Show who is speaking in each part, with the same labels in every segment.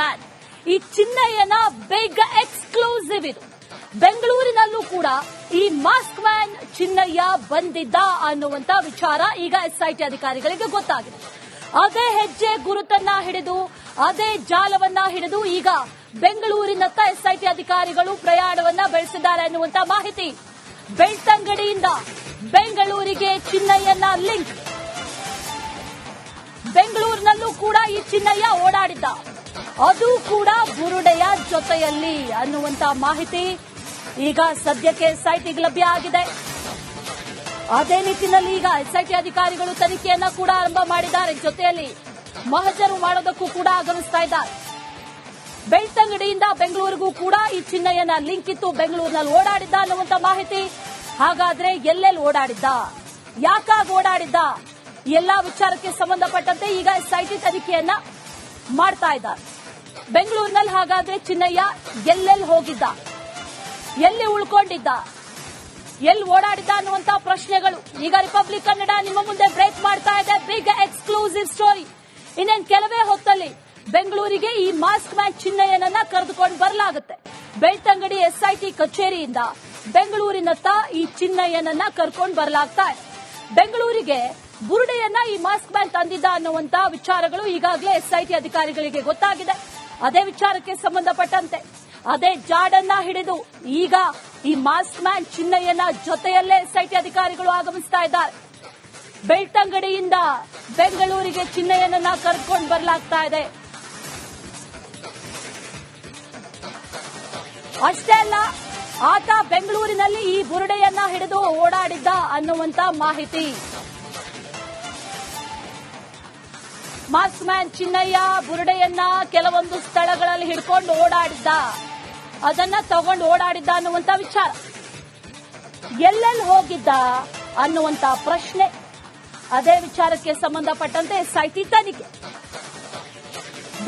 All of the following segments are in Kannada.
Speaker 1: ಮ್ಯಾನ್. ಈ ಚಿನ್ನಯ್ಯನ ಬಿಗ್ ಎಕ್ಸ್ಕ್ಲೂಸಿವ್ ಇದು. ಬೆಂಗಳೂರಿನಲ್ಲೂ ಕೂಡ ಈ ಮಾಸ್ಕ್ ಮ್ಯಾನ್ ಚಿನ್ನಯ್ಯ ಬಂದಿದ್ದ ಅನ್ನುವಂತ ವಿಚಾರ ಈಗ ಎಸ್ಐಟಿ ಅಧಿಕಾರಿಗಳಿಗೆ ಗೊತ್ತಾಗಿದೆ. ಅದೇ ಹೆಜ್ಜೆ ಗುರುತನ್ನ ಹಿಡಿದು ಅದೇ ಜಾಲವನ್ನ ಹಿಡಿದು ಈಗ ಬೆಂಗಳೂರಿನತ್ತ ಎಸ್ಐಟಿ ಅಧಿಕಾರಿಗಳು ಪ್ರಯಾಣವನ್ನ ಬೆಳೆಸಿದ್ದಾರೆ ಅನ್ನುವಂತ ಮಾಹಿತಿ. ಬೆಳ್ತಂಗಡಿಯಿಂದ ಬೆಂಗಳೂರಿಗೆ ಚಿನ್ನಯ್ಯನ ಲಿಂಕ್. ಬೆಂಗಳೂರಿನಲ್ಲೂ ಕೂಡ ಈ ಚಿನ್ನಯ್ಯ ಓಡಾಡಿದ್ದ, ಅದು ಕೂಡ ಬುರುಡೆಯ ಜೊತೆಯಲ್ಲಿ ಅನ್ನುವಂತ ಮಾಹಿತಿ ಈಗ ಸದ್ಯಕ್ಕೆ ಎಸ್ಐಟಿಗೆ ಲಭ್ಯ ಆಗಿದೆ. ಅದೇ ನಿಟ್ಟಿನಲ್ಲಿ ಈಗ ಎಸ್ಐಟಿ ಅಧಿಕಾರಿಗಳು ತನಿಖೆಯನ್ನ ಕೂಡ ಆರಂಭ ಮಾಡಿದ್ದಾರೆ. ಜೊತೆಯಲ್ಲಿ ಮಹಜರು ಮಾಡೋದಕ್ಕೂ ಕೂಡ ಆಗಮಿಸ್ತಾ ಇದ್ದಾರೆ. ಬೆಳ್ತಂಗಡಿಯಿಂದ ಬೆಂಗಳೂರಿಗೂ ಕೂಡ ಈ ಚಿನ್ನಯ್ಯನ ಲಿಂಕ್ ಇತ್ತು. ಬೆಂಗಳೂರಿನಲ್ಲಿ ಓಡಾಡಿದ್ದ ಅನ್ನುವಂತ ಮಾಹಿತಿ. ಹಾಗಾದ್ರೆ ಎಲ್ಲೆಲ್ಲಿ ಓಡಾಡಿದ್ದ, ಯಾಕಾಗಿ ಓಡಾಡಿದ್ದ, ಎಲ್ಲಾ ವಿಚಾರಕ್ಕೆ ಸಂಬಂಧಪಟ್ಟಂತೆ ಈಗ ಎಸ್ಐಟಿ ತನಿಖೆಯನ್ನ ಮಾಡ್ತಾ ಇದ್ದಾರೆ. ಬೆಂಗಳೂರಿನಲ್ಲಿ ಹಾಗಾದ್ರೆ ಚಿನ್ನಯ್ಯ ಎಲ್ಲೆಲ್ಲಿ ಹೋಗಿದ್ದ, ಎಲ್ಲಿ ಉಳ್ಕೊಂಡಿದ್ದ, ಎಲ್ಲಿ ಓಡಾಡಿದ್ದ ಅನ್ನುವಂತ ಪ್ರಶ್ನೆಗಳು ಈಗ ರಿಪಬ್ಲಿಕ್ ಕನ್ನಡ ನಿಮ್ಮ ಮುಂದೆ ಬ್ರೇಕ್ ಮಾಡ್ತಾ ಇದೆ. Big exclusive story. ಇನ್ನೇನು ಕೆಲವೇ ಹೊತ್ತಲ್ಲಿ ಬೆಂಗಳೂರಿಗೆ ಈ ಮಾಸ್ಕ್ ಮ್ಯಾನ್ ಚಿನ್ನಯ್ಯನನ್ನ ಕರೆದುಕೊಂಡು ಬರಲಾಗುತ್ತೆ. ಬೆಳ್ತಂಗಡಿ ಎಸ್ಐಟಿ ಕಚೇರಿಯಿಂದ ಬೆಂಗಳೂರಿನತ್ತ ಈ ಚಿನ್ನಯ್ಯನನ್ನ ಕರ್ಕೊಂಡು ಬರಲಾಗ್ತಾ ಇದೆ. ಬೆಂಗಳೂರಿಗೆ ಬುರುಡೆಯನ್ನ ಈ ಮಾಸ್ಕ್ ಮ್ಯಾನ್ ತಂದಿದ್ದ ಅನ್ನುವಂತ ವಿಚಾರಗಳು ಈಗಾಗಲೇ ಎಸ್ಐಟಿ ಅಧಿಕಾರಿಗಳಿಗೆ ಗೊತ್ತಾಗಿದೆ. ಅದೇ ವಿಚಾರಕ್ಕೆ ಸಂಬಂಧಪಟ್ಟಂತೆ ಅದೇ ಜಾಡನ್ನ ಹಿಡಿದು ಈಗ ಈ ಮಾಸ್ಕ್ ಮ್ಯಾನ್ ಚಿನ್ನಯ್ಯನ ಜೊತೆಯಲ್ಲೇ ಎಸ್ಐಟಿ ಅಧಿಕಾರಿಗಳು ಆಗಮಿಸ್ತಾ ಇದ್ದಾರೆ. ಬೆಳ್ತಂಗಡಿಯಿಂದ ಬೆಂಗಳೂರಿಗೆ ಚಿನ್ನಯ್ಯನನ್ನ ಕರೆದುಕೊಂಡು ಬರಲಾಗ್ತಾ ಇದೆ. ಅಷ್ಟೇ ಅಲ್ಲ, ಆತ ಬೆಂಗಳೂರಿನಲ್ಲಿ ಈ ಬುರುಡೆಯನ್ನ ಹಿಡಿದು ಓಡಾಡಿದ್ದ ಅನ್ನುವಂತ ಮಾಹಿತಿ. ಮಾಸ್ಕ್ ಮ್ಯಾನ್ ಚಿನ್ನಯ್ಯ ಬುರುಡೆಯನ್ನ ಕೆಲವೊಂದು ಸ್ಥಳಗಳಲ್ಲಿ ಹಿಡ್ಕೊಂಡು ಓಡಾಡಿದ್ದ, ಅದನ್ನ ತಗೊಂಡು ಓಡಾಡಿದ್ದ ಅನ್ನುವಂತ ವಿಚಾರ. ಎಲ್ಲೆಲ್ಲಿ ಹೋಗಿದ್ದ ಅನ್ನುವಂತ ಪ್ರಶ್ನೆ. ಅದೇ ವಿಚಾರಕ್ಕೆ ಸಂಬಂಧಪಟ್ಟಂತೆ ಎಸ್ಐಟಿ ತನಿಖೆ.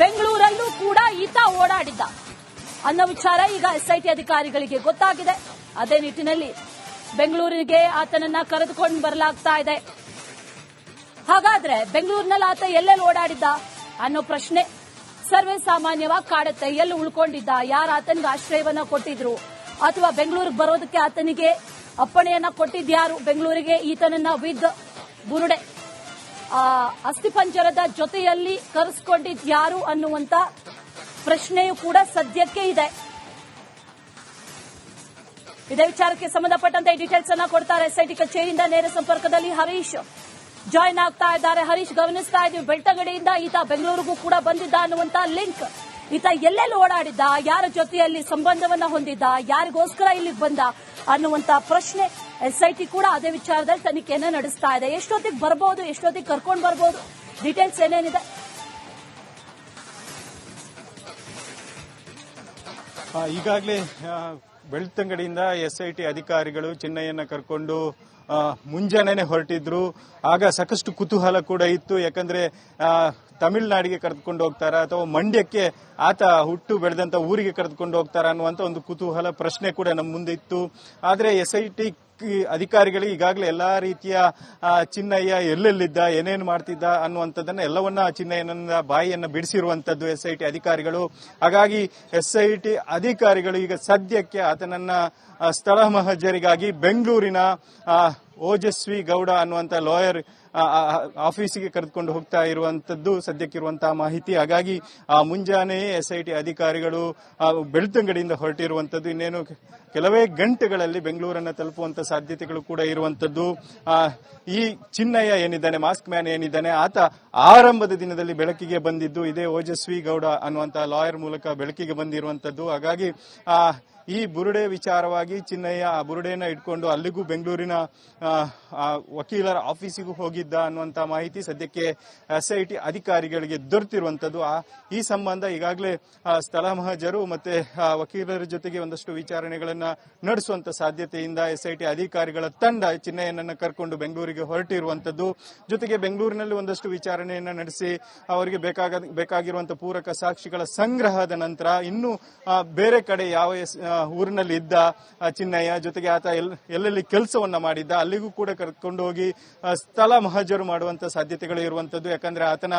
Speaker 1: ಬೆಂಗಳೂರಲ್ಲೂ ಕೂಡ ಈತ ಓಡಾಡಿದ್ದ ಅನ್ನೋ ವಿಚಾರ ಈಗ ಎಸ್ಐಟಿ ಅಧಿಕಾರಿಗಳಿಗೆ ಗೊತ್ತಾಗಿದೆ. ಅದೇ ನಿಟ್ಟಿನಲ್ಲಿ ಬೆಂಗಳೂರಿಗೆ ಆತನನ್ನ ಕರೆದುಕೊಂಡು ಬರಲಾಗ್ತಾ ಇದೆ. ಹಾಗಾದ್ರೆ ಬೆಂಗಳೂರಿನಲ್ಲಿ ಆತ ಎಲ್ಲೆಲ್ಲಿ ಓಡಾಡಿದ್ದ ಅನ್ನೋ ಪ್ರಶ್ನೆ ಸರ್ವೇ ಸಾಮಾನ್ಯವಾಗಿ ಕಾಡುತ್ತೆ. ಎಲ್ಲಿ ಉಳ್ಕೊಂಡಿದ್ದ, ಯಾರು ಆತನಿಗೆ ಆಶ್ರಯವನ್ನ ಕೊಟ್ಟಿದ್ರು, ಅಥವಾ ಬೆಂಗಳೂರಿಗೆ ಬರೋದಕ್ಕೆ ಆತನಿಗೆ ಅಪ್ಪಣೆಯನ್ನ ಕೊಟ್ಟಿದ್ಯಾರು, ಬೆಂಗಳೂರಿಗೆ ಈತನನ್ನ ವಿದ್ ಬುರುಡೆ ಅಸ್ಥಿಪಂಜರದ ಜೊತೆಯಲ್ಲಿ ಕರೆಸ್ಕೊಂಡಿದ್ಯಾರು ಅನ್ನುವಂತ ಪ್ರಶ್ನೆಯೂ ಕೂಡ ಸದ್ಯಕ್ಕೆ ಇದೆ. ಇದೇ ವಿಚಾರಕ್ಕೆ ಸಂಬಂಧಪಟ್ಟಂತೆ ಡೀಟೇಲ್ಸ್ ಅನ್ನ ಕೊಡ್ತಾರೆ ಎಸ್ಐಟಿ ಕಚೇರಿಯಿಂದ ನೇರ ಸಂಪರ್ಕದಲ್ಲಿ ಹರೀಶ್ ಜಾಯಿನ್ ಆಗ್ತಾ ಇದ್ದಾರೆ. ಹರೀಶ್, ಗಮನಿಸ್ತಾ ಇದ್ದೀವಿ ಬೆಳ್ತಂಗಡಿಯಿಂದ ಈತ ಬೆಂಗಳೂರಿಗೂ ಕೂಡ ಬಂದಿದ್ದ ಅನ್ನುವಂತ ಲಿಂಕ್. ಈತ ಎಲ್ಲೆಲ್ಲಿ ಓಡಾಡಿದ್ದ, ಯಾರ ಜೊತೆಯಲ್ಲಿ ಸಂಬಂಧವನ್ನ ಹೊಂದಿದ್ದ, ಯಾರಿಗೋಸ್ಕರ ಇಲ್ಲಿಗೆ ಬಂದ ಅನ್ನುವಂತ ಪ್ರಶ್ನೆ. ಎಸ್ಐಟಿ ಕೂಡ ಅದೇ ವಿಚಾರದಲ್ಲಿ ತನಿಖೆಯನ್ನ ನಡೆಸ್ತಾ ಇದೆ. ಎಷ್ಟೊತ್ತಿಗೆ ಬರಬಹುದು, ಎಷ್ಟೊತ್ತಿಗೆ ಕರ್ಕೊಂಡು ಬರಬಹುದು, ಡೀಟೇಲ್ಸ್ ಏನೇನಿದೆ?
Speaker 2: ಈಗಾಗಲೇ ಬೆಳ್ತಂಗಡಿಯಿಂದ ಎಸ್ಐಟಿ ಅಧಿಕಾರಿಗಳು ಚಿನ್ನಯ್ಯನ ಕರ್ಕೊಂಡು ಮುಂಜಾನೆನೆ ಹೊರಟಿದ್ರು. ಆಗ ಸಾಕಷ್ಟು ಕುತೂಹಲ ಕೂಡ ಇತ್ತು. ಯಾಕಂದ್ರೆ ತಮಿಳುನಾಡಿಗೆ ಕರೆದುಕೊಂಡು ಹೋಗ್ತಾರ ಅಥವಾ ಮಂಡ್ಯಕ್ಕೆ ಆತ ಹುಟ್ಟು ಬೆಳೆದಂತ ಊರಿಗೆ ಕರೆದುಕೊಂಡು ಹೋಗ್ತಾರ ಅನ್ನುವಂತ ಒಂದು ಕುತೂಹಲ ಪ್ರಶ್ನೆ ಕೂಡ ನಮ್ಮ ಮುಂದೆ ಇತ್ತು. ಆದ್ರೆ ಎಸ್ಐಟಿ ಅಧಿಕಾರಿಗಳಿಗೆ ಈಗಾಗಲೇ ಎಲ್ಲಾ ರೀತಿಯ ಚಿನ್ನಯ್ಯ ಎಲ್ಲೆಲ್ಲಿದ್ದ, ಏನೇನು ಮಾಡ್ತಿದ್ದ ಅನ್ನುವಂಥದ್ದನ್ನ ಎಲ್ಲವನ್ನ ಚಿನ್ನಯ್ಯನ ಬಾಯಿಯನ್ನ ಬಿಡಿಸಿರುವಂತದ್ದು ಎಸ್ಐಟಿ ಅಧಿಕಾರಿಗಳು. ಹಾಗಾಗಿ ಎಸ್ಐಟಿ ಅಧಿಕಾರಿಗಳು ಈಗ ಸದ್ಯಕ್ಕೆ ಆತನನ್ನ ಸ್ಥಳ ಮಹಜರಿಗಾಗಿ ಬೆಂಗಳೂರಿನ ಓಜಸ್ವಿ ಗೌಡ ಅನ್ನುವಂತ ಲಾಯರ್ ಆಫೀಸಿಗೆ ಕರೆದುಕೊಂಡು ಹೋಗ್ತಾ ಇರುವಂತದ್ದು ಸದ್ಯಕ್ಕಿರುವಂತಹ ಮಾಹಿತಿ. ಹಾಗಾಗಿ ಮುಂಜಾನೆ ಎಸ್ಐಟಿ ಅಧಿಕಾರಿಗಳು ಬೆಳ್ತಂಗಡಿಯಿಂದ ಹೊರಟಿರುವಂತದ್ದು. ಇನ್ನೇನು ಕೆಲವೇ ಗಂಟೆಗಳಲ್ಲಿ ಬೆಂಗಳೂರನ್ನ ತಲುಪುವಂತ ಸಾಧ್ಯತೆಗಳು ಕೂಡ ಇರುವಂತದ್ದು. ಈ ಚಿನ್ನಯ್ಯ ಏನಿದ್ದಾನೆ, ಮಾಸ್ಕ್ ಮ್ಯಾನ್ ಏನಿದ್ದಾನೆ, ಆತ ಆರಂಭದ ದಿನದಲ್ಲಿ ಬೆಳಕಿಗೆ ಬಂದಿದ್ದು ಇದೇ ಓಜಸ್ವಿ ಗೌಡ ಅನ್ನುವಂತಹ ಲಾಯರ್ ಮೂಲಕ ಬೆಳಕಿಗೆ ಬಂದಿರುವಂತದ್ದು. ಹಾಗಾಗಿ ಈ ಬುರುಡೆ ವಿಚಾರವಾಗಿ ಚಿನ್ನಯ್ಯ ಆ ಬುರುಡೆಯನ್ನ ಇಟ್ಕೊಂಡು ಅಲ್ಲಿಗೂ ಬೆಂಗಳೂರಿನ ವಕೀಲರ ಆಫೀಸಿಗೂ ಹೋಗಿದ್ದ ಅನ್ನುವಂತ ಮಾಹಿತಿ ಸದ್ಯಕ್ಕೆ ಎಸ್ಐಟಿ ಅಧಿಕಾರಿಗಳಿಗೆ ದೊರೆತಿರುವಂತದ್ದು. ಈ ಸಂಬಂಧ ಈಗಾಗಲೇ ಸ್ಥಳ ಮಹಜರು ಮತ್ತೆ ವಕೀಲರ ಜೊತೆಗೆ ಒಂದಷ್ಟು ವಿಚಾರಣೆಗಳನ್ನ ನಡೆಸುವಂತ ಸಾಧ್ಯತೆಯಿಂದ ಎಸ್ಐಟಿ ಅಧಿಕಾರಿಗಳ ತಂಡ ಚಿನ್ನಯ್ಯನನ್ನ ಕರ್ಕೊಂಡು ಬೆಂಗಳೂರಿಗೆ ಹೊರಟಿರುವಂತದ್ದು. ಜೊತೆಗೆ ಬೆಂಗಳೂರಿನಲ್ಲಿ ಒಂದಷ್ಟು ವಿಚಾರಣೆಯನ್ನ ನಡೆಸಿ ಅವರಿಗೆ ಬೇಕಾಗಿರುವಂತಹ ಪೂರಕ ಸಾಕ್ಷಿಗಳ ಸಂಗ್ರಹದ ನಂತರ ಇನ್ನು ಬೇರೆ ಕಡೆ ಯಾವ ಊರಿನಲ್ಲಿ ಇದ್ದ ಚಿನ್ನಯ್ಯ, ಜೊತೆಗೆ ಆತ ಎಲ್ಲೆಲ್ಲಿ ಕೆಲಸವನ್ನ ಮಾಡಿದ್ದ ಅಲ್ಲಿಗೂ ಕೂಡ ಕರ್ಕೊಂಡು ಹೋಗಿ ಸ್ಥಳ ಮಹಜರು ಮಾಡುವಂತ ಸಾಧ್ಯತೆಗಳು ಇರುವಂತದ್ದು. ಯಾಕಂದ್ರೆ ಆತನ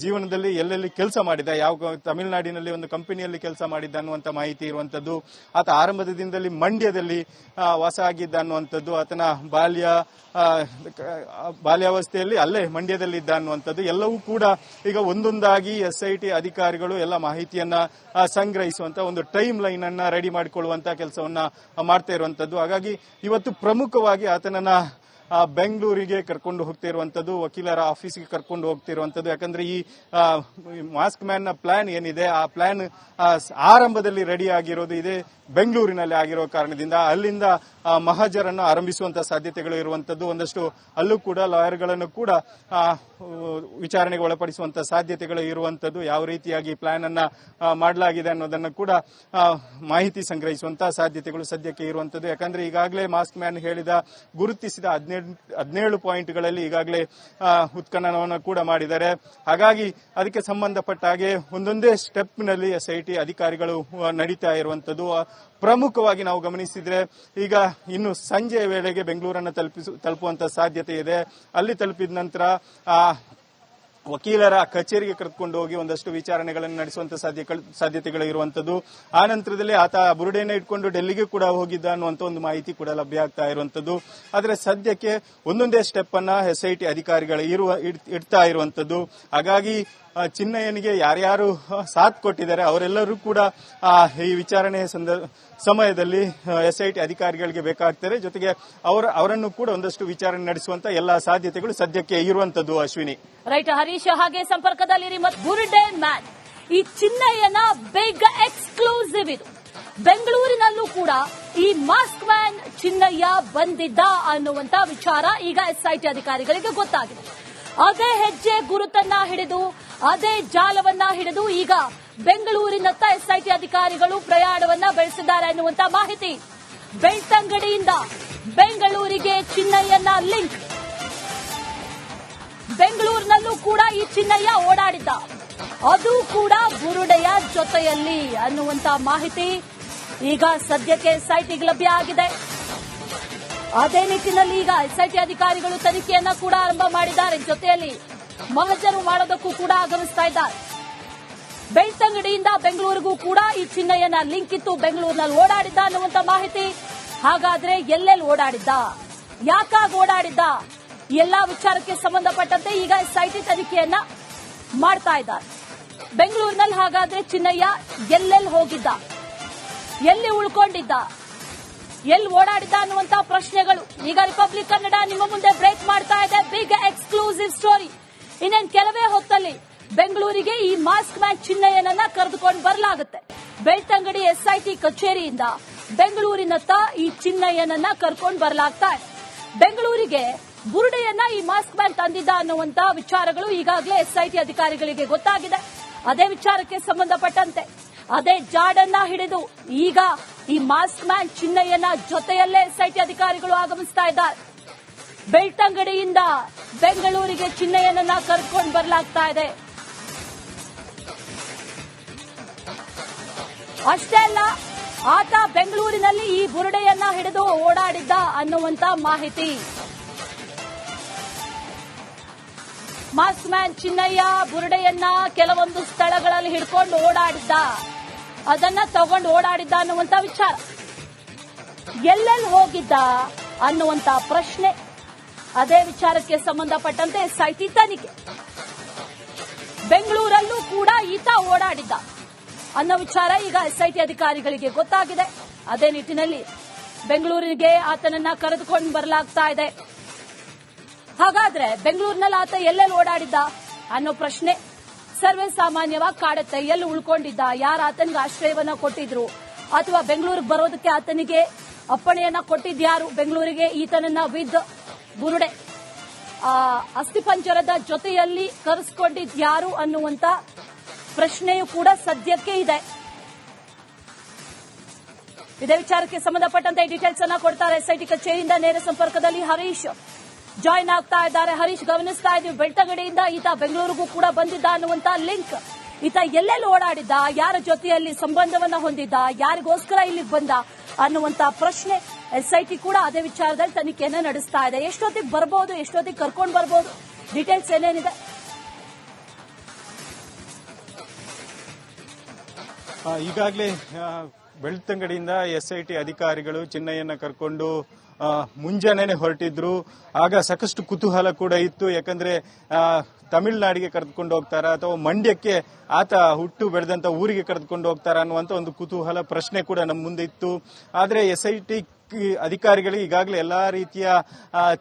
Speaker 2: ಜೀವನದಲ್ಲಿ ಎಲ್ಲೆಲ್ಲಿ ಕೆಲಸ ಮಾಡಿದ, ಯಾವ ತಮಿಳುನಾಡಿನಲ್ಲಿ ಒಂದು ಕಂಪನಿಯಲ್ಲಿ ಕೆಲಸ ಮಾಡಿದ್ದ ಅನ್ನುವಂತ ಮಾಹಿತಿ ಇರುವಂತದ್ದು. ಆತ ಆರಂಭದಿಂದಲೇ ಮಂಡ್ಯದಲ್ಲಿ ವಾಸ ಆಗಿದ್ದ ಅನ್ನುವಂಥದ್ದು. ಆತನ ಬಾಲ್ಯಾವಸ್ಥೆಯಲ್ಲಿ ಅಲ್ಲೇ ಮಂಡ್ಯದಲ್ಲಿ ಇದ್ದ ಅನ್ನುವಂಥದ್ದು ಎಲ್ಲವೂ ಕೂಡ ಈಗ ಒಂದೊಂದಾಗಿ SIT ಅಧಿಕಾರಿಗಳು ಎಲ್ಲ ಮಾಹಿತಿಯನ್ನ ಸಂಗ್ರಹಿಸುವಂತ ಒಂದು ಟೈಮ್ ಲೈನ್ ಅನ್ನ ರೆಡಿ ಮಾಡಿಕೊಳ್ಳುವಂತ ಕೆಲಸವನ್ನ ಮಾಡ್ತಾ ಇರುವಂತದ್ದು. ಹಾಗಾಗಿ ಇವತ್ತು ಪ್ರಮುಖವಾಗಿ ಆತನನ್ನ ಬೆಂಗಳೂರಿಗೆ ಕರ್ಕೊಂಡು ಹೋಗ್ತಿರುವಂತದ್ದು, ವಕೀಲರ ಆಫೀಸ್ಗೆ ಕರ್ಕೊಂಡು ಹೋಗ್ತಿರುವಂತದ್ದು. ಯಾಕಂದ್ರೆ ಈ ಮಾಸ್ಕ್ ಮ್ಯಾನ್ ನ ಪ್ಲಾನ್ ಏನಿದೆ, ಆ ಪ್ಲಾನ್ ಆರಂಭದಲ್ಲಿ ರೆಡಿ ಆಗಿರೋದು ಇದೆ ಬೆಂಗಳೂರಿನಲ್ಲಿ ಆಗಿರೋ ಕಾರಣದಿಂದ ಅಲ್ಲಿಂದ ಮಹಜರನ್ನು ಆರಂಭಿಸುವಂತ ಸಾಧ್ಯತೆಗಳು ಇರುವಂತದ್ದು. ಒಂದಷ್ಟು ಅಲ್ಲೂ ಕೂಡ ಲಾಯರ್ಗಳನ್ನು ಕೂಡ ವಿಚಾರಣೆಗೆ ಒಳಪಡಿಸುವಂತ ಸಾಧ್ಯತೆಗಳು ಇರುವಂತದ್ದು. ಯಾವ ರೀತಿಯಾಗಿ ಪ್ಲಾನ್ ಅನ್ನ ಮಾಡಲಾಗಿದೆ ಅನ್ನೋದನ್ನು ಕೂಡ ಮಾಹಿತಿ ಸಂಗ್ರಹಿಸುವಂತ ಸಾಧ್ಯತೆಗಳು ಸದ್ಯಕ್ಕೆ ಇರುವಂತದ್ದು. ಯಾಕಂದ್ರೆ ಈಗಾಗಲೇ ಮಾಸ್ಕ್ ಮ್ಯಾನ್ ಗುರುತಿಸಿದ 17 ಪಾಯಿಂಟ್ಗಳಲ್ಲಿ ಈಗಾಗಲೇ ಉತ್ಖನನವನ್ನು ಕೂಡ ಮಾಡಿದ್ದಾರೆ. ಹಾಗಾಗಿ ಅದಕ್ಕೆ ಸಂಬಂಧಪಟ್ಟ ಹಾಗೆ ಒಂದೊಂದೇ ಸ್ಟೆಪ್ ನಲ್ಲಿ SIT ಅಧಿಕಾರಿಗಳು ನಡೀತಾ ಇರುವಂತದ್ದು. ಪ್ರಮುಖವಾಗಿ ನಾವು ಗಮನಿಸಿದ್ರೆ ಈಗ ಇನ್ನು ಸಂಜೆಯ ವೇಳೆಗೆ ಬೆಂಗಳೂರನ್ನು ತಲುಪುವಂತ ಸಾಧ್ಯತೆ ಇದೆ. ಅಲ್ಲಿ ತಲುಪಿದ ನಂತರ ವಕೀಲರ ಕಚೇರಿಗೆ ಕರೆದುಕೊಂಡು ಹೋಗಿ ಒಂದಷ್ಟು ವಿಚಾರಣೆಗಳನ್ನು ನಡೆಸುವಂತ ಸಾಧ್ಯತೆಗಳು ಇರುವಂತದ್ದು. ಆ ನಂತರದಲ್ಲಿ ಆತ ಬುರುಡೆಯನ್ನು ಇಟ್ಕೊಂಡು ಡೆಲ್ಲಿಗೆ ಕೂಡ ಹೋಗಿದ್ದ ಅನ್ನುವಂತ ಒಂದು ಮಾಹಿತಿ ಕೂಡ ಲಭ್ಯ ಆಗ್ತಾ ಇರುವಂತದ್ದು. ಆದರೆ ಸದ್ಯಕ್ಕೆ ಒಂದೊಂದೇ ಸ್ಟೆಪ್ ಅನ್ನ SIT ಅಧಿಕಾರಿಗಳು ಇಡ್ತಾ ಇರುವಂತದ್ದು. ಹಾಗಾಗಿ ಚಿನ್ನಯ್ಯನಿಗೆ ಯಾರ್ಯಾರು ಸಾಥ್ ಕೊಟ್ಟಿದ್ದಾರೆ ಅವರೆಲ್ಲರೂ ಕೂಡ ಈ ವಿಚಾರಣೆ ಸಮಯದಲ್ಲಿ SIT ಅಧಿಕಾರಿಗಳಿಗೆ ಬೇಕಾಗ್ತಾರೆ. ಜೊತೆಗೆ ಅವರನ್ನು ಕೂಡ ಒಂದಷ್ಟು ವಿಚಾರಣೆ ನಡೆಸುವಂತ ಎಲ್ಲಾ ಸಾಧ್ಯತೆಗಳು ಸದ್ಯಕ್ಕೆ ಇರುವಂತದ್ದು. ಅಶ್ವಿನಿ,
Speaker 1: ರೈಟ್. ಹರೀಶ್ ಹಾಗೆ ಸಂಪರ್ಕದಲ್ಲಿರಿ. ಮತ್ತು ಬುರುಡೆ ಮ್ಯಾನ್, ಈ ಚಿನ್ನಯ್ಯನ ಬಿಗ್ ಎಕ್ಸ್ಕ್ಲೂಸಿವ್ ಇದು. ಬೆಂಗಳೂರಿನಲ್ಲೂ ಕೂಡ ಈ ಮಾಸ್ಕ್ ಮ್ಯಾನ್ ಚಿನ್ನಯ್ಯ ಬಂದಿದ್ದ ಅನ್ನುವಂತ ವಿಚಾರ ಈಗ SIT ಅಧಿಕಾರಿಗಳಿಗೆ ಗೊತ್ತಾಗಿದೆ. ಅದೇ ಹೆಜ್ಜೆ ಗುರುತನ್ನ ಹಿಡಿದು, ಅದೇ ಜಾಲವನ್ನ ಹಿಡಿದು ಈಗ ಬೆಂಗಳೂರಿನತ್ತ SIT ಅಧಿಕಾರಿಗಳು ಪ್ರಯಾಣವನ್ನ ಬೆಳೆಸಿದ್ದಾರೆ ಅನ್ನುವಂತ ಮಾಹಿತಿ. ಬೆಳ್ತಂಗಡಿಯಿಂದ ಬೆಂಗಳೂರಿಗೆ ಚಿನ್ನಯ್ಯನ ಲಿಂಕ್. ಬೆಂಗಳೂರಿನಲ್ಲೂ ಕೂಡ ಈ ಚಿನ್ನಯ್ಯ ಓಡಾಡಿದ್ದ, ಅದು ಕೂಡ ಬುರುಡೆಯ ಜೊತೆಯಲ್ಲಿ ಅನ್ನುವಂತ ಮಾಹಿತಿ ಈಗ ಸದ್ಯಕ್ಕೆ SITಗೆ ಲಭ್ಯ ಆಗಿದೆ. ಅದೇ ನಿಟ್ಟಿನಲ್ಲಿ ಈಗ SIT ಅಧಿಕಾರಿಗಳು ತನಿಖೆಯನ್ನ ಕೂಡ ಆರಂಭ ಮಾಡಿದ್ದಾರೆ. ಜೊತೆಯಲ್ಲಿ ಮಹಜರು ಮಾಡೋದಕ್ಕೂ ಕೂಡ ಆಗಮಿಸ್ತಾ ಇದ್ದಾರೆ. ಬೆಳ್ತಂಗಡಿಯಿಂದ ಬೆಂಗಳೂರಿಗೂ ಕೂಡ ಈ ಚಿನ್ನಯ್ಯನ ಲಿಂಕ್ ಇತ್ತು, ಬೆಂಗಳೂರಿನಲ್ಲಿ ಓಡಾಡಿದ್ದ ಅನ್ನುವಂತ ಮಾಹಿತಿ. ಹಾಗಾದ್ರೆ ಎಲ್ಲೆಲ್ಲಿ ಓಡಾಡಿದ್ದ, ಯಾಕಾಗಿ ಓಡಾಡಿದ್ದ, ಎಲ್ಲಾ ವಿಚಾರಕ್ಕೆ ಸಂಬಂಧಪಟ್ಟಂತೆ ಈಗ SIT ತನಿಖೆಯನ್ನ ಮಾಡ್ತಾ ಇದ್ದಾರೆ. ಬೆಂಗಳೂರಿನಲ್ಲಿ ಹಾಗಾದ್ರೆ ಚಿನ್ನಯ್ಯ ಎಲ್ಲೆಲ್ಲಿ ಹೋಗಿದ್ದ, ಎಲ್ಲಿ ಉಳ್ಕೊಂಡಿದ್ದ, ಎಲ್ಲಿ ಓಡಾಡಿದ್ದ ಅನ್ನುವಂತ ಪ್ರಶ್ನೆಗಳು ಈಗ ರಿಪಬ್ಲಿಕ್ ಕನ್ನಡ ನಿಮ್ಮ ಮುಂದೆ ಬ್ರೇಕ್ ಮಾಡ್ತಾ ಇದೆ. Big exclusive story. ಇನ್ನೇನು ಕೆಲವೇ ಹೊತ್ತಲ್ಲಿ ಬೆಂಗಳೂರಿಗೆ ಈ ಮಾಸ್ಕ್ ಮ್ಯಾನ್ ಚಿನ್ನಯ್ಯನನ್ನ ಕರೆದುಕೊಂಡು ಬರಲಾಗುತ್ತೆ. ಬೆಳ್ತಂಗಡಿ SIT ಕಚೇರಿಯಿಂದ ಬೆಂಗಳೂರಿನತ್ತ ಈ ಚಿನ್ನಯ್ಯನನ್ನ ಕರ್ಕೊಂಡು ಬರಲಾಗ್ತಾ ಇದೆ. ಬೆಂಗಳೂರಿಗೆ ಬುರುಡೆಯನ್ನ ಈ ಮಾಸ್ಕ್ ಮ್ಯಾನ್ ತಂದಿದ್ದ ಅನ್ನುವಂತ ವಿಚಾರಗಳು ಈಗಾಗಲೇ SIT ಅಧಿಕಾರಿಗಳಿಗೆ ಗೊತ್ತಾಗಿದೆ. ಅದೇ ವಿಚಾರಕ್ಕೆ ಸಂಬಂಧಪಟ್ಟಂತೆ ಅದೇ ಜಾಡನ್ನ ಹಿಡಿದು ಈಗ ಈ ಮಾಸ್ಕ್ ಮ್ಯಾನ್ ಚಿನ್ನಯ್ಯನ ಜೊತೆಯಲ್ಲೇ SIT ಅಧಿಕಾರಿಗಳು ಆಗಮಿಸ್ತಾ ಇದ್ದಾರೆ. ಬೆಳ್ತಂಗಡಿಯಿಂದ ಬೆಂಗಳೂರಿಗೆ ಚಿನ್ನಯ್ಯನನ್ನ ಕರೆದುಕೊಂಡು ಬರಲಾಗ್ತಾ ಇದೆ. ಅಷ್ಟೇ ಅಲ್ಲ, ಆತ ಬೆಂಗಳೂರಿನಲ್ಲಿ ಈ ಬುರುಡೆಯನ್ನ ಹಿಡಿದು ಓಡಾಡಿದ್ದ ಅನ್ನುವಂತ ಮಾಹಿತಿ. ಮಾಸ್ಕ್ ಮ್ಯಾನ್ ಚಿನ್ನಯ್ಯ ಬುರುಡೆಯನ್ನ ಕೆಲವೊಂದು ಸ್ಥಳಗಳಲ್ಲಿ ಹಿಡ್ಕೊಂಡು ಓಡಾಡಿದ್ದ, ಅದನ್ನ ತಗೊಂಡು ಓಡಾಡಿದ್ದ ಅನ್ನುವಂತ ವಿಚಾರ. ಎಲ್ಲೆಲ್ಲಿ ಹೋಗಿದ್ದ ಅನ್ನುವಂತ ಪ್ರಶ್ನೆ. ಅದೇ ವಿಚಾರಕ್ಕೆ ಸಂಬಂಧಪಟ್ಟಂತೆ SIT ತನಿಖೆ. ಬೆಂಗಳೂರಲ್ಲೂ ಕೂಡ ಈತ ಓಡಾಡಿದ್ದ ಅನ್ನೋ ವಿಚಾರ ಈಗ SIT ಅಧಿಕಾರಿಗಳಿಗೆ ಗೊತ್ತಾಗಿದೆ. ಅದೇ ನಿಟ್ಟಿನಲ್ಲಿ ಬೆಂಗಳೂರಿಗೆ ಆತನನ್ನ ಕರೆದುಕೊಂಡು ಬರಲಾಗ್ತಾ ಇದೆ. ಹಾಗಾದ್ರೆ ಬೆಂಗಳೂರಿನಲ್ಲಿ ಆತ ಎಲ್ಲೆಲ್ಲಿ ಓಡಾಡಿದ್ದ ಅನ್ನೋ ಪ್ರಶ್ನೆ ಸರ್ವೇ ಸಾಮಾನ್ಯವಾಗಿ ಕಾಡುತ್ತೆ. ಎಲ್ಲಿ ಉಳ್ಕೊಂಡಿದ್ದ, ಯಾರು ಆತನಿಗೆ ಆಶ್ರಯವನ್ನ ಕೊಟ್ಟಿದ್ರು, ಅಥವಾ ಬೆಂಗಳೂರಿಗೆ ಬರೋದಕ್ಕೆ ಆತನಿಗೆ ಅಪ್ಪಣೆಯನ್ನ ಕೊಟ್ಟಿದ್ಯಾರು, ಬೆಂಗಳೂರಿಗೆ ಈತನನ್ನ ವಿದ್ ಬುರುಡೆ ಅಸ್ಥಿಪಂಜರದ ಜೊತೆಯಲ್ಲಿ ಕರೆಸಿಕೊಂಡಿದ್ಯಾರು ಅನ್ನುವಂತ ಪ್ರಶ್ನೆಯೂ ಕೂಡ ಸದ್ಯಕ್ಕೆ ಇದೆ. ಇದೇ ವಿಚಾರಕ್ಕೆ ಸಂಬಂಧಪಟ್ಟಂತೆ ಡೀಟೇಲ್ಸ್ ಅನ್ನ ಕೊಡ್ತಾರೆ SIT ಕಚೇರಿಯಿಂದ ನೇರ ಸಂಪರ್ಕದಲ್ಲಿ ಹರೀಶ್ ಜಾಯಿನ್ ಆಗ್ತಾ ಇದ್ದಾರೆ. ಹರೀಶ್, ಗಮನಿಸ್ತಾ ಇದ್ದೀವಿ ಬೆಳ್ತಂಗಡಿಯಿಂದ ಈತ ಬೆಂಗಳೂರಿಗೂ ಕೂಡ ಬಂದಿದ್ದ ಅನ್ನುವಂತ ಲಿಂಕ್ ಈತ ಎಲ್ಲೆಲ್ಲಿ ಓಡಾಡಿದ್ದ, ಯಾರ ಜೊತೆಯಲ್ಲಿ ಸಂಬಂಧವನ್ನ ಹೊಂದಿದ್ದ, ಯಾರಿಗೋಸ್ಕರ ಇಲ್ಲಿಗೆ ಬಂದ ಅನ್ನುವಂತ ಪ್ರಶ್ನೆ ಎಸ್ಐಟಿ ಕೂಡ ಅದೇ ವಿಚಾರದಲ್ಲಿ ತನಿಖೆಯನ್ನ ನಡೆಸ್ತಾ ಇದೆ. ಎಷ್ಟೊತ್ತಿಗೆ ಬರಬಹುದು, ಎಷ್ಟೊತ್ತಿಗೆ ಕರ್ಕೊಂಡು ಬರಬಹುದು, ಡೀಟೇಲ್ಸ್ ಏನೇನಿದೆ?
Speaker 2: ಈಗಾಗಲೇ ಬೆಳ್ತಂಗಡಿಯಿಂದ ಎಸ್ಐಟಿ ಅಧಿಕಾರಿಗಳು ಚಿನ್ನಯ್ಯನ ಕರ್ಕೊಂಡು ಮುಂಜಾನೆ ಹೊರಟಿದ್ರು. ಆಗ ಸಾಕಷ್ಟು ಕುತೂಹಲ ಕೂಡ ಇತ್ತು. ಯಾಕಂದ್ರೆ ತಮಿಳುನಾಡಿಗೆ ಕರೆದುಕೊಂಡು ಹೋಗ್ತಾರಾ ಅಥವಾ ಮಂಡ್ಯಕ್ಕೆ ಆತ ಹುಟ್ಟು ಬೆಳೆದಂತ ಊರಿಗೆ ಕರೆದುಕೊಂಡು ಹೋಗ್ತಾರಾ ಅನ್ನುವಂತ ಒಂದು ಕುತೂಹಲ ಪ್ರಶ್ನೆ ಕೂಡ ನಮ್ಮ ಮುಂದೆ ಇತ್ತು. ಆದ್ರೆ ಎಸ್ಐಟಿ ಅಧಿಕಾರಿಗಳಿಗೆ ಈಗಾಗಲೇ ಎಲ್ಲಾ ರೀತಿಯ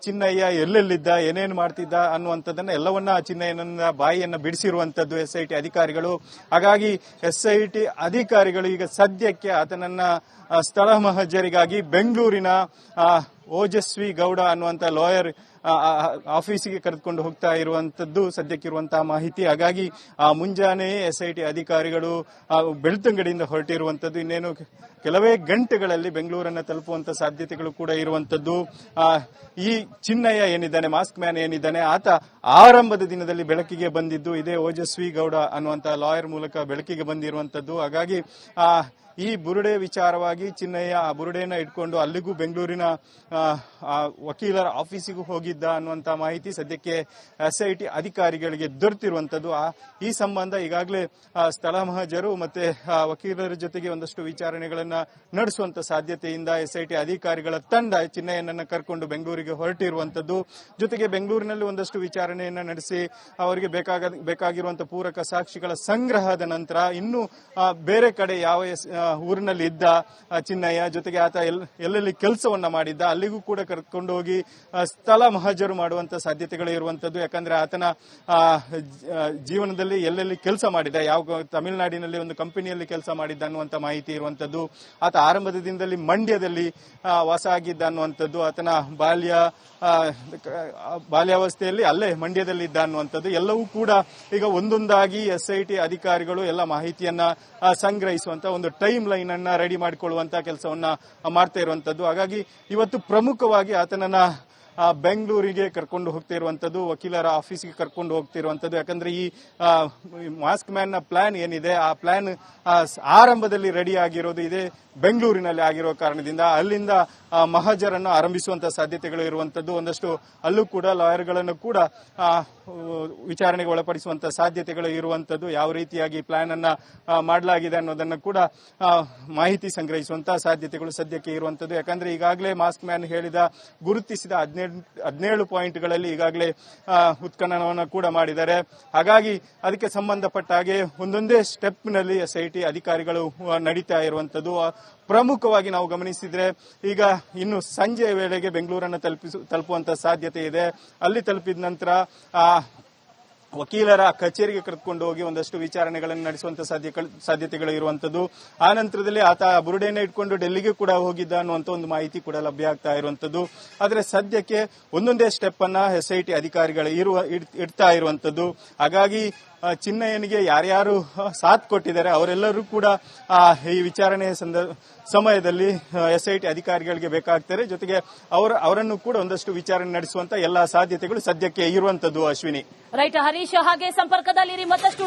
Speaker 2: ಚಿನ್ನಯ್ಯ ಎಲ್ಲೆಲ್ಲಿದ್ದ, ಏನೇನು ಮಾಡ್ತಿದ್ದ ಅನ್ನುವಂಥದ್ದನ್ನ ಎಲ್ಲವನ್ನ ಚಿನ್ನಯ್ಯನ ಬಾಯಿಯನ್ನ ಬಿಡಿಸಿರುವಂತದ್ದು ಎಸ್ಐಟಿ ಅಧಿಕಾರಿಗಳು. ಹಾಗಾಗಿ ಎಸ್ಐಟಿ ಅಧಿಕಾರಿಗಳು ಈಗ ಸದ್ಯಕ್ಕೆ ಆತನನ್ನ ಸ್ಥಳ ಮಹಜರಿಗಾಗಿ ಬೆಂಗಳೂರಿನ ಓಜಸ್ವಿ ಗೌಡ ಅನ್ನುವಂತ ಲಾಯರ್ ಆಫೀಸಿಗೆ ಕರೆದುಕೊಂಡು ಹೋಗ್ತಾ ಇರುವಂತದ್ದು ಸದ್ಯಕ್ಕಿರುವಂತಹ ಮಾಹಿತಿ. ಹಾಗಾಗಿ ಮುಂಜಾನೆ ಎಸ್ಐಟಿ ಅಧಿಕಾರಿಗಳು ಬೆಳ್ತಂಗಡಿಯಿಂದ ಹೊರಟಿರುವಂತದ್ದು. ಇನ್ನೇನು ಕೆಲವೇ ಗಂಟೆಗಳಲ್ಲಿ ಬೆಂಗಳೂರನ್ನ ತಲುಪುವಂತ ಸಾಧ್ಯತೆಗಳು ಕೂಡ ಇರುವಂತದ್ದು. ಈ ಚಿನ್ನಯ್ಯ ಏನಿದ್ದಾನೆ, ಮಾಸ್ಕ್ ಮ್ಯಾನ್ ಏನಿದ್ದಾನೆ, ಆತ ಆರಂಭದ ದಿನದಲ್ಲಿ ಬೆಳಕಿಗೆ ಬಂದಿದ್ದು ಇದೇ ಓಜಸ್ವಿ ಗೌಡ ಅನ್ನುವಂತ ಲಾಯರ್ ಮೂಲಕ ಬೆಳಕಿಗೆ ಬಂದಿರುವಂತದ್ದು. ಹಾಗಾಗಿ ಈ ಬುರುಡೆ ವಿಚಾರವಾಗಿ ಚಿನ್ನಯ್ಯ ಆ ಬುರುಡೆಯನ್ನ ಇಟ್ಕೊಂಡು ಅಲ್ಲಿಗೂ ಬೆಂಗಳೂರಿನ ವಕೀಲರ ಆಫೀಸಿಗೂ ಹೋಗಿದ್ದ ಅನ್ನುವಂತ ಮಾಹಿತಿ ಸದ್ಯಕ್ಕೆ ಎಸ್ಐಟಿ ಅಧಿಕಾರಿಗಳಿಗೆ ದೊರೆತಿರುವಂತದ್ದು. ಈ ಸಂಬಂಧ ಈಗಾಗಲೇ ಸ್ಥಳ ಮಹಜರು ಮತ್ತೆ ವಕೀಲರ ಜೊತೆಗೆ ಒಂದಷ್ಟು ವಿಚಾರಣೆಗಳನ್ನ ನಡೆಸುವಂತ ಸಾಧ್ಯತೆಯಿಂದ ಎಸ್ಐಟಿ ಅಧಿಕಾರಿಗಳ ತಂಡ ಚಿನ್ನಯ್ಯನನ್ನ ಕರ್ಕೊಂಡು ಬೆಂಗಳೂರಿಗೆ ಹೊರಟಿರುವಂತದ್ದು. ಜೊತೆಗೆ ಬೆಂಗಳೂರಿನಲ್ಲಿ ಒಂದಷ್ಟು ವಿಚಾರಣೆಯನ್ನ ನಡೆಸಿ ಅವರಿಗೆ ಬೇಕಾಗಿರುವಂತಹ ಪೂರಕ ಸಾಕ್ಷಿಗಳ ಸಂಗ್ರಹದ ನಂತರ ಇನ್ನು ಬೇರೆ ಕಡೆ ಯಾವ ಊರಿನಲ್ಲಿ ಇದ್ದ ಚಿನ್ನಯ್ಯ, ಜೊತೆಗೆ ಆತ ಎಲ್ಲೆಲ್ಲಿ ಕೆಲಸವನ್ನ ಮಾಡಿದ್ದ ಅಲ್ಲಿಗೂ ಕೂಡ ಕರ್ಕೊಂಡು ಹೋಗಿ ಸ್ಥಳ ಮಹಜರು ಮಾಡುವಂತ ಸಾಧ್ಯತೆಗಳು ಇರುವಂತದ್ದು. ಯಾಕಂದ್ರೆ ಆತನ ಜೀವನದಲ್ಲಿ ಎಲ್ಲೆಲ್ಲಿ ಕೆಲಸ ಮಾಡಿದ, ಯಾವ ತಮಿಳುನಾಡಿನಲ್ಲಿ ಒಂದು ಕಂಪನಿಯಲ್ಲಿ ಕೆಲಸ ಮಾಡಿದ್ದ ಅನ್ನುವಂತ ಮಾಹಿತಿ ಇರುವಂತದ್ದು. ಆತ ಆರಂಭದ ದಿನದಲ್ಲಿ ಮಂಡ್ಯದಲ್ಲಿ ವಾಸ ಆಗಿದ್ದ ಅನ್ನುವಂಥದ್ದು. ಆತನ ಬಾಲ್ಯಾವಸ್ಥೆಯಲ್ಲಿ ಅಲ್ಲೇ ಮಂಡ್ಯದಲ್ಲಿ ಇದ್ದ ಅನ್ನುವಂಥದ್ದು ಎಲ್ಲವೂ ಕೂಡ ಈಗ ಒಂದೊಂದಾಗಿ ಎಸ್ಐಟಿ ಅಧಿಕಾರಿಗಳು ಎಲ್ಲ ಮಾಹಿತಿಯನ್ನ ಸಂಗ್ರಹಿಸುವಂತ ಒಂದು ಟೈಮ್ ಲೈನ್ ಅನ್ನ ರೆಡಿ ಮಾಡಿಕೊಳ್ಳುವಂತ ಕೆಲಸವನ್ನ ಮಾಡ್ತಾ ಇರುವಂತದ್ದು. ಹಾಗಾಗಿ ಇವತ್ತು ಪ್ರಮುಖವಾಗಿ ಆತನನ್ನ ಬೆಂಗಳೂರಿಗೆ ಕರ್ಕೊಂಡು ಹೋಗ್ತಿರುವಂತದ್ದು, ವಕೀಲರ ಆಫೀಸ್ಗೆ ಕರ್ಕೊಂಡು ಹೋಗ್ತಿರುವಂತದ್ದು. ಯಾಕಂದ್ರೆ ಈ ಮಾಸ್ಕ್ ಮ್ಯಾನ್ ನ ಪ್ಲಾನ್ ಏನಿದೆ ಆ ಪ್ಲಾನ್ ಆರಂಭದಲ್ಲಿ ರೆಡಿ ಆಗಿರೋದು ಇದೇ ಬೆಂಗಳೂರಿನಲ್ಲಿ ಆಗಿರೋ ಕಾರಣದಿಂದ ಅಲ್ಲಿಂದ ಮಹಜರನ್ನು ಆರಂಭಿಸುವಂತಹ ಸಾಧ್ಯತೆಗಳು ಇರುವಂತದ್ದು. ಒಂದಷ್ಟು ಅಲ್ಲೂ ಕೂಡ ಲಾಯರ್ಗಳನ್ನು ಕೂಡ ವಿಚಾರಣೆಗೆ ಒಳಪಡಿಸುವಂತಹ ಸಾಧ್ಯತೆಗಳು ಇರುವಂತದ್ದು. ಯಾವ ರೀತಿಯಾಗಿ ಪ್ಲಾನ್ ಅನ್ನ ಮಾಡಲಾಗಿದೆ ಅನ್ನೋದನ್ನು ಕೂಡ ಮಾಹಿತಿ ಸಂಗ್ರಹಿಸುವಂತಹ ಸಾಧ್ಯತೆಗಳು ಸದ್ಯಕ್ಕೆ ಇರುವಂತದ್ದು. ಯಾಕಂದ್ರೆ ಈಗಾಗಲೇ ಮಾಸ್ಕ್ ಮ್ಯಾನ್ ಹೇಳಿದ ಗುರುತಿಸಿದ 17 ಪಾಯಿಂಟ್ಗಳಲ್ಲಿ ಈಗಾಗಲೇ ಉತ್ಖನನವನ್ನು ಕೂಡ ಮಾಡಿದ್ದಾರೆ. ಹಾಗಾಗಿ ಅದಕ್ಕೆ ಸಂಬಂಧಪಟ್ಟ ಹಾಗೆ ಒಂದೊಂದೇ ಸ್ಟೆಪ್ ನಲ್ಲಿ ಎಸ್ಐಟಿ ಅಧಿಕಾರಿಗಳು ನಡೀತಾ ಇರುವಂತದ್ದು. ಪ್ರಮುಖವಾಗಿ ನಾವು ಗಮನಿಸಿದ್ರೆ ಈಗ ಇನ್ನು ಸಂಜೆಯ ವೇಳೆಗೆ ಬೆಂಗಳೂರನ್ನು ತಲುಪುವಂತ ಸಾಧ್ಯತೆ ಇದೆ. ಅಲ್ಲಿ ತಲುಪಿದ ನಂತರ ವಕೀಲರ ಕಚೇರಿಗೆ ಕರೆದುಕೊಂಡು ಹೋಗಿ ಒಂದಷ್ಟು ವಿಚಾರಣೆಗಳನ್ನು ನಡೆಸುವಂತ ಸಾಧ್ಯತೆಗಳು ಇರುವಂತದ್ದು. ಆ ನಂತರದಲ್ಲಿ ಆತ ಬುರುಡೆಯನ್ನ ಇಟ್ಕೊಂಡು ಡೆಲ್ಲಿಗೆ ಕೂಡ ಹೋಗಿದ್ದ ಅನ್ನುವಂತ ಒಂದು ಮಾಹಿತಿ ಕೂಡ ಲಭ್ಯ ಆಗ್ತಾ ಇರುವಂತದ್ದು. ಆದ್ರೆ ಸದ್ಯಕ್ಕೆ ಒಂದೊಂದೇ ಸ್ಟೆಪ್ ಅನ್ನ ಎಸ್ಐಟಿ ಅಧಿಕಾರಿಗಳು ಇಡ್ತಾ ಇರುವಂತದ್ದು. ಹಾಗಾಗಿ ಚಿನ್ನಯ್ಯನಿಗೆ ಯಾರ್ಯಾರು ಸಾಥ್ ಕೊಟ್ಟಿದ್ದಾರೆ ಅವರೆಲ್ಲರೂ ಕೂಡ ಈ ವಿಚಾರಣೆ ಸಮಯದಲ್ಲಿ ಎಸ್ಐಟಿ ಅಧಿಕಾರಿಗಳಿಗೆ ಬೇಕಾಗ್ತಾರೆ. ಜೊತೆಗೆ ಅವರನ್ನು ಕೂಡ ಒಂದಷ್ಟು ವಿಚಾರಣೆ ನಡೆಸುವಂತ ಎಲ್ಲಾ ಸಾಧ್ಯತೆಗಳು ಸದ್ಯಕ್ಕೆ ಇರುವಂತದ್ದು. ಅಶ್ವಿನಿ,
Speaker 1: ರೈಟ್ ಹರೀಶ್, ಹಾಗೆ ಸಂಪರ್ಕದಲ್ಲಿ ಮತ್ತಷ್ಟು